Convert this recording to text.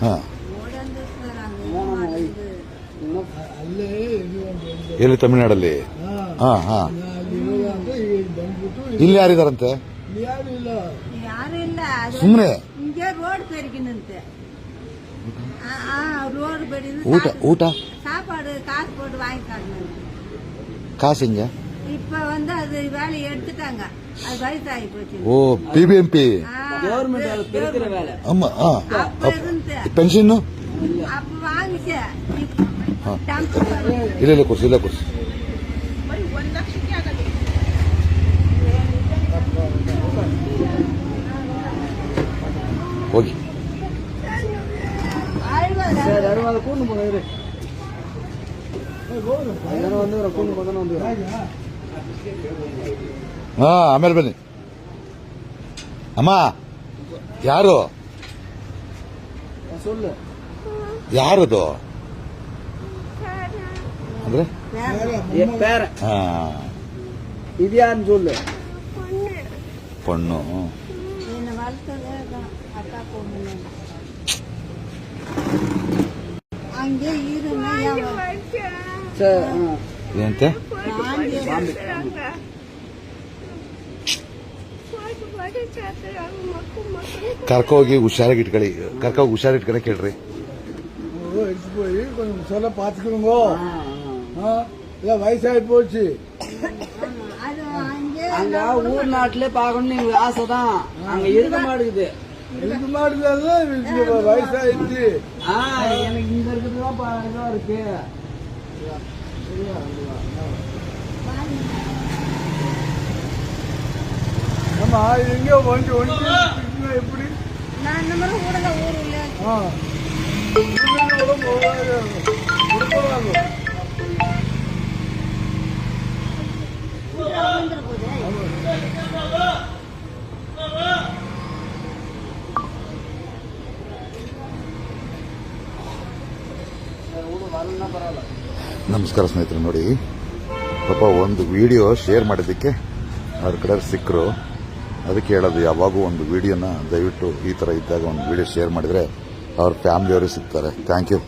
ಹಾಂ ಎಲ್ಲಿ ತಮಿಳ್ನಾಡಲ್ಲಿ? ಹಾಂ ಹಾಂ. ಇಲ್ಲಿ ಯಾರಿದಾರಂತೆ? ಸುಮ್ಮನೆ ಊಟ ಊಟ காசு எங்க? இப்ப வந்து அது வேலையை எடுத்துட்டாங்க, அது வயசாகி போச்சு. ஓ, பிபிஎம்பி கவர்மெண்ட் பெருக்கிற வேலை. ஆமா. பென்ஷன் அப்ப வாங்கிச்ச ಇಲ್ಲ ಕೊಡ್ಸಿ ಇಲ್ಲ ಕೊಡ್ಸಿ. ಹೋಗಿ ಹಾ, ಆಮೇಲೆ ಬನ್ನಿ. ಅಮ್ಮ ಯಾರು ಯಾರದು ಅಂದ್ರೆ? ಇದ್ಯಾನ್ ಜೋಲ್ பொண்ணு. அங்கே ಏನಂತೆ? ಕರ್ಕೋಗಿ ಹುಷಾರಾಗಿ ಇಟ್ಕೊಳ್ಳಿ, ಕರ್ಕೋಗಿ ಹುಷಾರಿಟ್ಕೊಳ್ಳಿ ಕೇಳ್ರಿ. போய் கொஞ்சம் சொல்ல பாத்துக்கிறோங்கோ. வயசாகி போச்சு. அங்க ஊர் நாட்டிலே பாக்கணும் நீங்க ஆசைதான், அங்க இருக்க மாட்டேங்குது. இருக்க மாட்டேங்குது, வயசாயிடுச்சு. எனக்கு இங்க இருக்கிறதுதான் இருக்கு. ஆமா, எங்கேயோ ஒன்று எப்படி நான் இந்த மாதிரி ஊடல ஊர் இல்லை. ನಮಸ್ಕಾರ ಸ್ನೇಹಿತರೆ. ನೋಡಿ ಪಾಪ ಒಂದು ವಿಡಿಯೋ ಶೇರ್ ಮಾಡಿದ್ದಕ್ಕೆ ಅವ್ರ ಕಡೆ ಸಿಕ್ಕರು. ಅದಕ್ಕೆ ಹೇಳೋದು, ಯಾವಾಗೂ ಒಂದು ವಿಡಿಯೋನ ದಯವಿಟ್ಟು ಈ ಥರ ಇದ್ದಾಗ ಒಂದು ವಿಡಿಯೋ ಶೇರ್ ಮಾಡಿದರೆ ಅವ್ರ ಫ್ಯಾಮಿಲಿಯವರು ಸಿಗ್ತಾರೆ. Thank you.